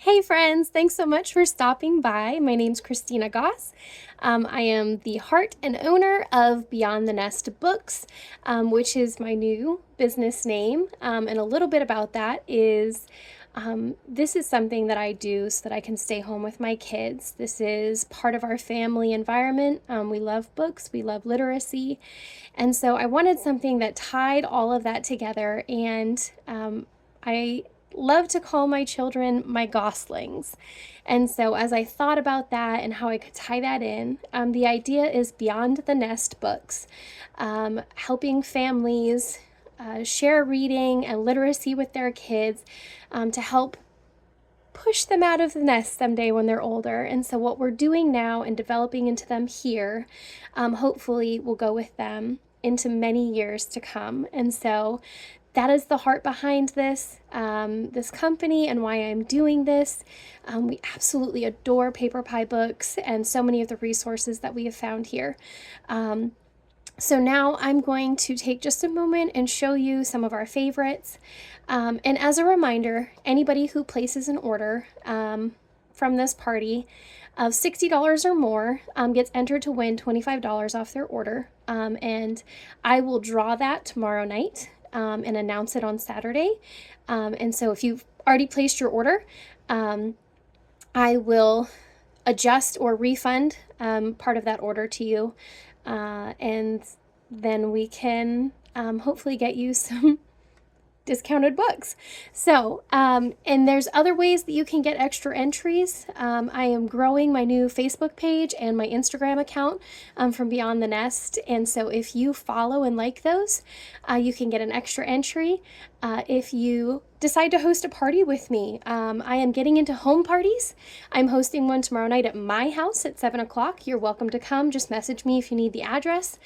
Hey friends, thanks so much for stopping by. My name's Christina Goss. I am the heart and owner of Beyond the Nest Books, which is my new business name. And a little bit about that is this is something that I do so that I can stay home with my kids. This is part of our family environment. We love books, we love literacy. And so I wanted something that tied all of that together. And I love to call my children my goslings. And so, as I thought about that and how I could tie that in, the idea is Beyond the Nest Books, helping families share reading and literacy with their kids to help push them out of the nest someday when they're older. And so, what we're doing now and developing into them here, hopefully, will go with them into many years to come. And so, that is the heart behind this company and why I'm doing this. We absolutely adore Paper Pie Books and so many of the resources that we have found here. So now I'm going to take just a moment and show you some of our favorites. And as a reminder, anybody who places an order from this party of $60 or more gets entered to win $25 off their order. And I will draw that tomorrow night and announce it on Saturday. And so if you've already placed your order, I will adjust or refund part of that order to you. And then we can hopefully get you some discounted books. So, and there's other ways that you can get extra entries. I am growing my new Facebook page and my Instagram account from Beyond the Nest. And so if you follow and like those, you can get an extra entry. If you decide to host a party with me, I am getting into home parties. I'm hosting one tomorrow night at my house at 7 o'clock. You're welcome to come. Just message me if you need the address.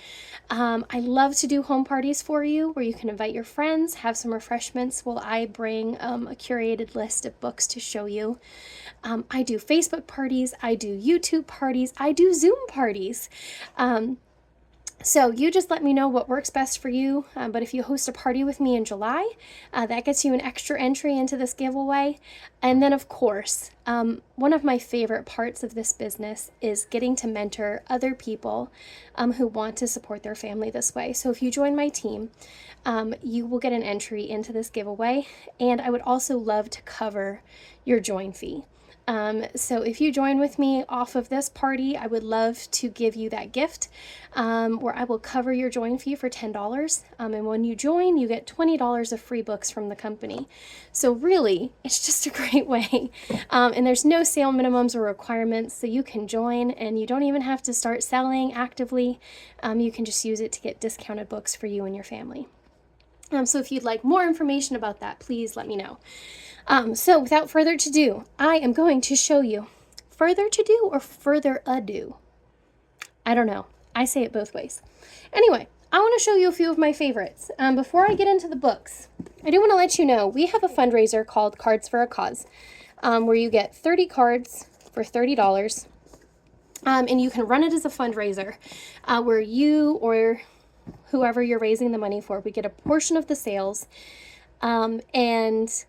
I love to do home parties for you where you can invite your friends, have some refreshments while I bring a curated list of books to show you. I do Facebook parties, I do YouTube parties, I do Zoom parties. So you just let me know what works best for you. But if you host a party with me in July, that gets you an extra entry into this giveaway. And then, of course, one of my favorite parts of this business is getting to mentor other people who want to support their family this way. So if you join my team, you will get an entry into this giveaway. And I would also love to cover your join fee. So if you join with me off of this party, I would love to give you that gift where I will cover your join fee for $10. And when you join, you get $20 of free books from the company. So really, it's just a great way. And there's no sale minimums or requirements, so you can join and you don't even have to start selling actively. You can just use it to get discounted books for you and your family. So if you'd like more information about that, please let me know. So without further ado, I am going to show you further to do or further ado. I don't know. I say it both ways. Anyway, I want to show you a few of my favorites. Before I get into the books, I do want to let you know we have a fundraiser called Cards for a Cause, where you get 30 cards for $30. And you can run it as a fundraiser where you or whoever you're raising the money for, we get a portion of the sales, and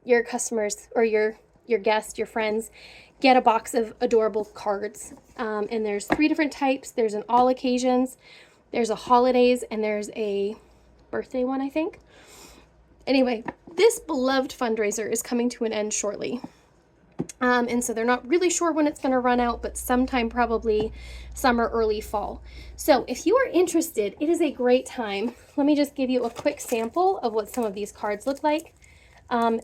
your customers or your guests, your friends, get a box of adorable cards. And there's 3 different types. There's an all occasions, there's a holidays, and there's a birthday one, I think. Anyway, this beloved fundraiser is coming to an end shortly. And so they're not really sure when it's going to run out, but sometime probably summer, early fall. So if you are interested, it is a great time. Let me just give you a quick sample of what some of these cards look like.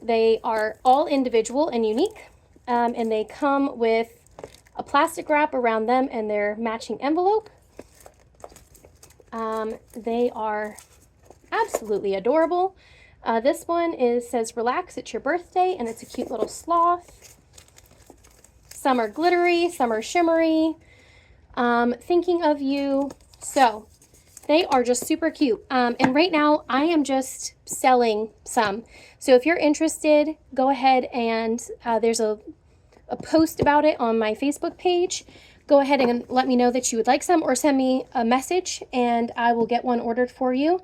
They are all individual and unique, and they come with a plastic wrap around them and their matching envelope. They are absolutely adorable. This one says, "Relax, it's your birthday," and it's a cute little sloth. Some are glittery, some are shimmery. Thinking of you. So they are just super cute. And right now I am just selling some. So if you're interested, go ahead and there's a post about it on my Facebook page. Go ahead and let me know that you would like some, or send me a message and I will get one ordered for you.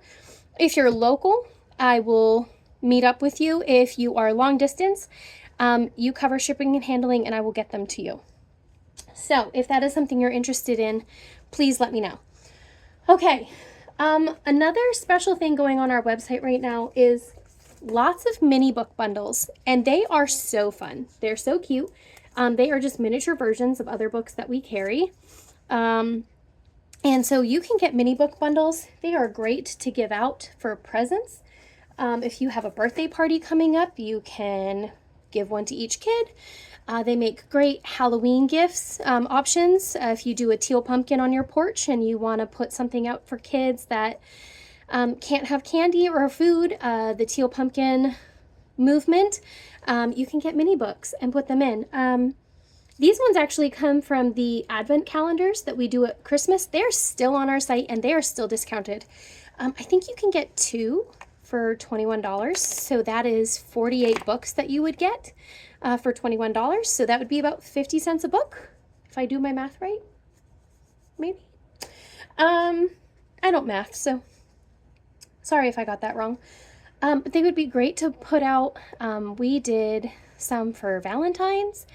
If you're local, I will meet up with you. If you are long distance, You cover shipping and handling, and I will get them to you. So if that is something you're interested in, please let me know. Okay, another special thing going on our website right now is lots of mini book bundles, and they are so fun. They're so cute. They are just miniature versions of other books that we carry. And so you can get mini book bundles. They are great to give out for presents. If you have a birthday party coming up, you can give one to each kid. They make great Halloween gifts options. If you do a teal pumpkin on your porch and you want to put something out for kids that can't have candy or food, the teal pumpkin movement, you can get mini books and put them in. These ones actually come from the advent calendars that we do at Christmas. They're still on our site and they are still discounted. I think you can get 2 for $21. So that is 48 books that you would get for $21. So that would be about 50 cents a book, if I do my math right. Maybe. I don't math, so sorry if I got that wrong. But they would be great to put out. We did some for Valentine's,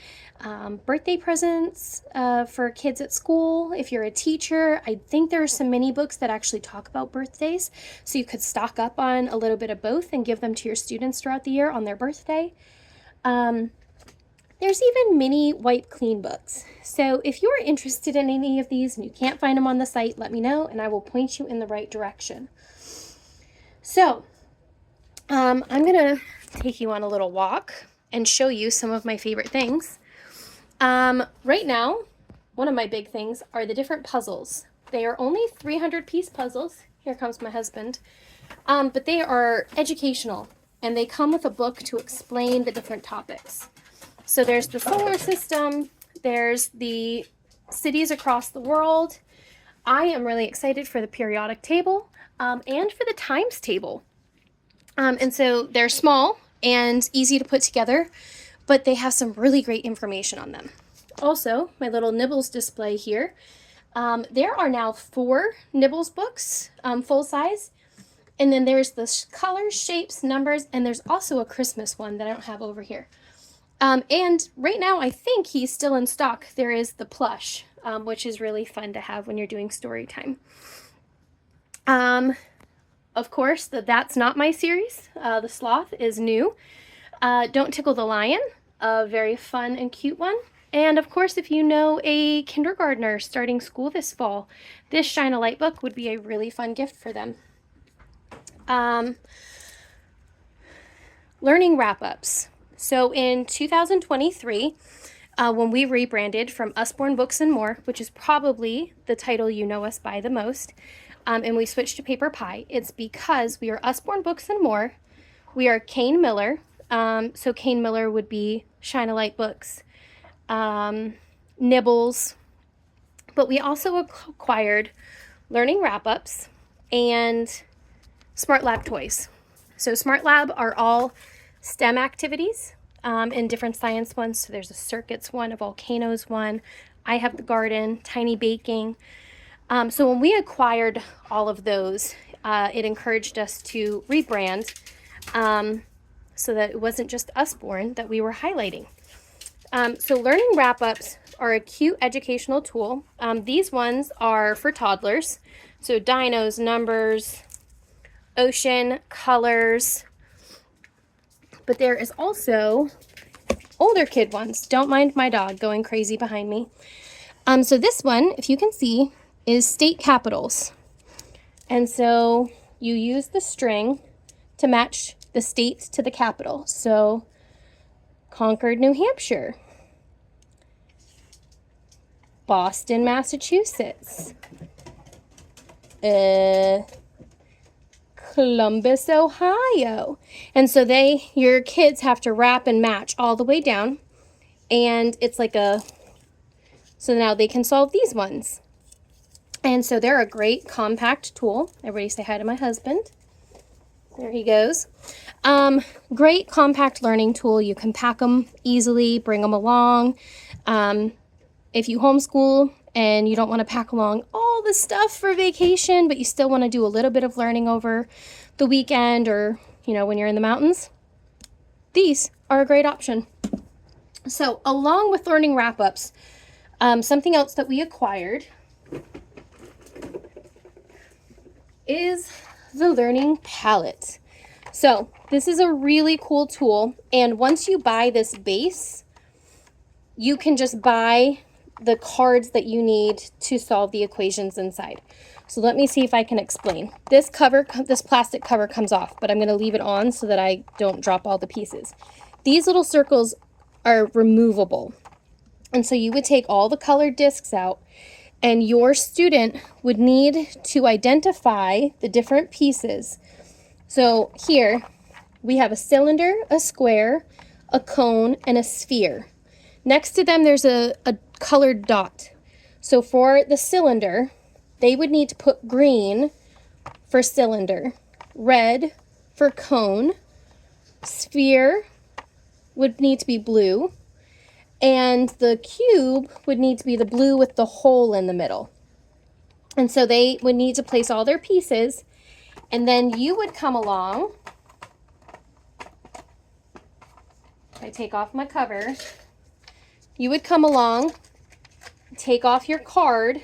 birthday presents for kids at school. If you're a teacher, I think there are some mini books that actually talk about birthdays, so you could stock up on a little bit of both and give them to your students throughout the year on their birthday. There's even mini wipe clean books. So if you're interested in any of these and you can't find them on the site, let me know and I will point you in the right direction. So I'm gonna take you on a little walk and show you some of my favorite things. Right now, one of my big things are the different puzzles. They are only 300-piece puzzles. Here comes my husband. But they are educational, and they come with a book to explain the different topics. So there's the solar system, there's the cities across the world. I am really excited for the periodic table, and for the times table. And so they're small and easy to put together, but they have some really great information on them. Also, my little Nibbles display here. There are now 4 Nibbles books, full size. And then there's the colors, shapes, numbers, and there's also a Christmas one that I don't have over here. And right now, I think he's still in stock. There is the plush, which is really fun to have when you're doing story time. Of course, That's Not My series. The Sloth is new. Don't Tickle the Lion, a very fun and cute one. And of course, if you know a kindergartner starting school this fall, this Shine a Light book would be a really fun gift for them. Learning wrap-ups. So in 2023, when we rebranded from Usborne Books and More, which is probably the title you know us by the most, and we switched to Paper Pie, it's because we are Usborne Books and More. We are Kane Miller. So Kane Miller would be Shine a Light Books, Nibbles, but we also acquired Learning Wrap-Ups and Smart Lab Toys. So Smart Lab are all STEM activities in different science ones. So there's a circuits one, a volcanoes one. I have the garden, tiny baking. So when we acquired all of those, it encouraged us to rebrand so that it wasn't just Usborne that we were highlighting. So learning wrap-ups are a cute educational tool. These ones are for toddlers. So dinos, numbers, ocean, colors. But there is also older kid ones. Don't mind my dog going crazy behind me. So this one, if you can see, is state capitals. And so you use the string to match the state to the capital. So Concord, New Hampshire. Boston, Massachusetts. Columbus, Ohio. And so your kids have to wrap and match all the way down. And it's like so now they can solve these ones. And so they're a great compact tool. Everybody say hi to my husband. There he goes. Great compact learning tool. You can pack them easily, bring them along. If you homeschool and you don't want to pack along all the stuff for vacation, but you still want to do a little bit of learning over the weekend or, when you're in the mountains, these are a great option. So along with learning wrap-ups, something else that we acquired is the learning palette. So this is a really cool tool, and once you buy this base, you can just buy the cards that you need to solve the equations inside. So let me see if I can explain. This plastic cover comes off, but I'm going to leave it on so that I don't drop all the pieces. These little circles are removable. And so you would take all the colored discs out, and your student would need to identify the different pieces. So here we have a cylinder, a square, a cone, and a sphere. Next to them, there's a colored dot. So for the cylinder, they would need to put green for cylinder, red for cone, sphere would need to be blue, and the cube would need to be the blue with the hole in the middle. And so they would need to place all their pieces, and then you would come along. I take off my cover. You would come along, take off your card.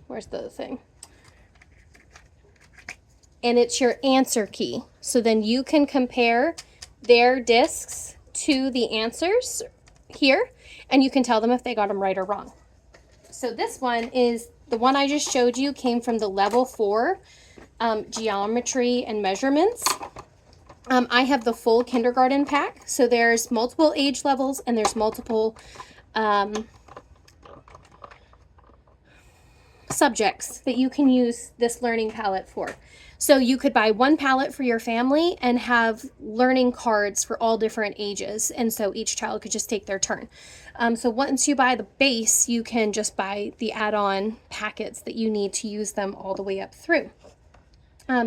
Where's the thing? And it's your answer key. So then you can compare their discs to the answers here, and you can tell them if they got them right or wrong. So this one is the one I just showed you, came from the level 4 geometry and measurements. I have the full kindergarten pack, so there's multiple age levels and there's multiple subjects that you can use this learning palette for. So you could buy one palette for your family and have learning cards for all different ages, and so each child could just take their turn. So once you buy the base, you can just buy the add-on packets that you need to use them all the way up through.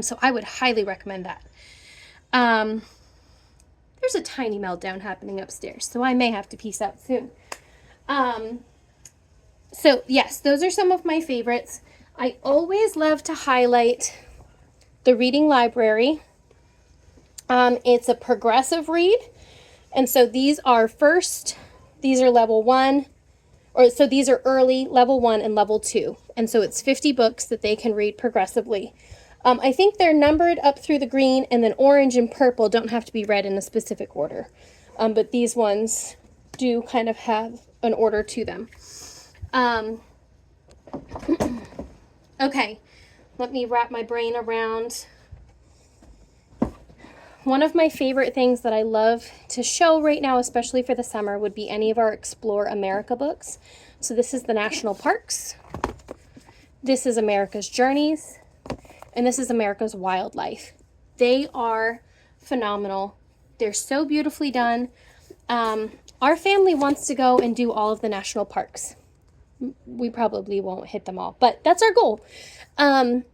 So I would highly recommend that. There's a tiny meltdown happening upstairs, so I may have to peace out soon. So yes, those are some of my favorites. I always love to highlight the reading library. It's a progressive read, and so these are level 1, so these are early, level 1 and level 2, and so it's 50 books that they can read progressively. I think they're numbered up through the green, and then orange and purple don't have to be read in a specific order, but these ones do kind of have an order to them. Okay, let me wrap my brain around. One of my favorite things that I love to show right now, especially for the summer, would be any of our Explore America books. So this is the National Parks. This is America's Journeys. And this is America's Wildlife. They are phenomenal. They're so beautifully done. Our family wants to go and do all of the national parks. We probably won't hit them all, but that's our goal. And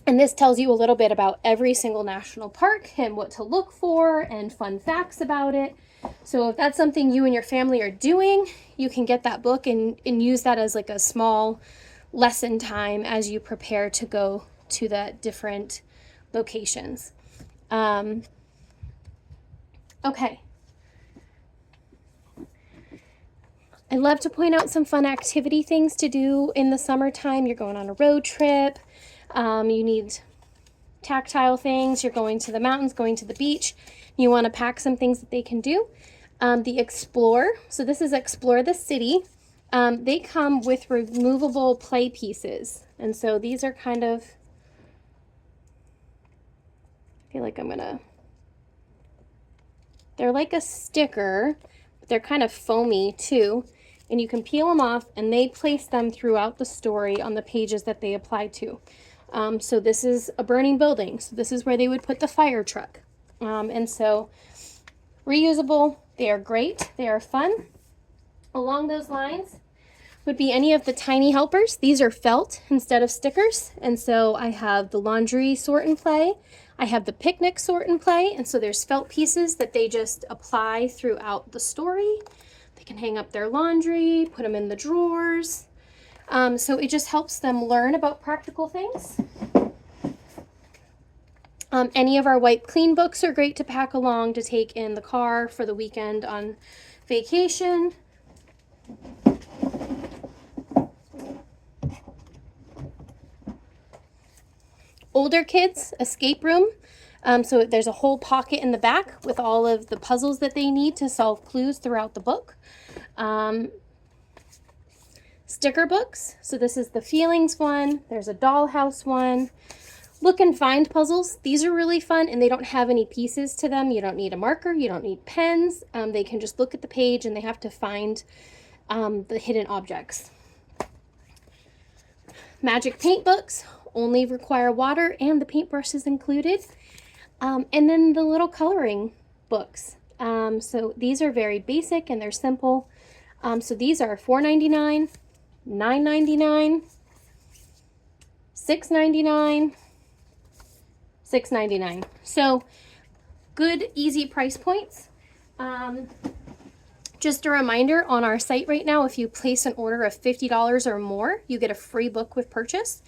this tells you a little bit about every single national park and what to look for and fun facts about it. So if that's something you and your family are doing, you can get that book and use that as like a small lesson time as you prepare to go to the different locations. Okay. I love to point out some fun activity things to do in the summertime. You're going on a road trip. You need tactile things. You're going to the mountains, going to the beach. You want to pack some things that they can do. The Explore. So this is Explore the City. They come with removable play pieces. And so these are kind of, I feel like they're like a sticker, but they're kind of foamy too. And you can peel them off, and they place them throughout the story on the pages that they apply to. So this is a burning building. So this is where they would put the fire truck. And so reusable, they are great. They are fun. Along those lines would be any of the tiny helpers. These are felt instead of stickers. And so I have the laundry sort and play. I have the picnic sort and play. And so there's felt pieces that they just apply throughout the story. They can hang up their laundry, put them in the drawers. So it just helps them learn about practical things. Any of our Wipe Clean books are great to pack along to take in the car for the weekend on vacation. Older kids, escape room. So there's a whole pocket in the back with all of the puzzles that they need to solve clues throughout the book. Sticker books. So this is the feelings one. There's a dollhouse one. Look and find puzzles. These are really fun and they don't have any pieces to them. You don't need a marker. You don't need pens. They can just look at the page and they have to find the hidden objects. Magic paint books only require water and the paintbrush is included. And then the little coloring books. So these are very basic and they're simple. So these are $4.99, $9.99, $6.99, $6.99. So good, easy price points. Just a reminder, on our site right now, if you place an order of $50 or more, you get a free book with purchase.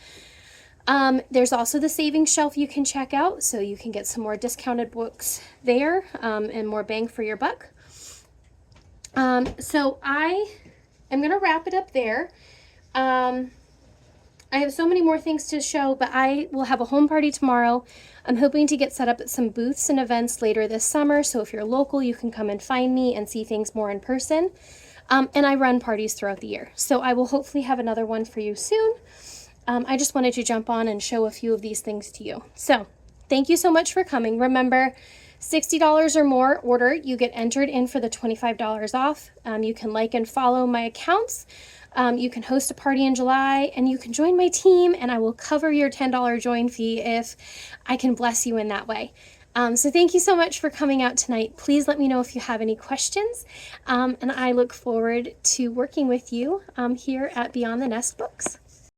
There's also the savings shelf you can check out, so you can get some more discounted books there and more bang for your buck. So I am going to wrap it up there. I have so many more things to show, but I will have a home party tomorrow. I'm hoping to get set up at some booths and events later this summer, so if you're local, you can come and find me and see things more in person. And I run parties throughout the year, so I will hopefully have another one for you soon. I just wanted to jump on and show a few of these things to you. So thank you so much for coming. Remember, $60 or more order, you get entered in for the $25 off. You can like and follow my accounts. You can host a party in July and you can join my team and I will cover your $10 join fee if I can bless you in that way. So thank you so much for coming out tonight. Please let me know if you have any questions. And I look forward to working with you here at Beyond the Nest Books.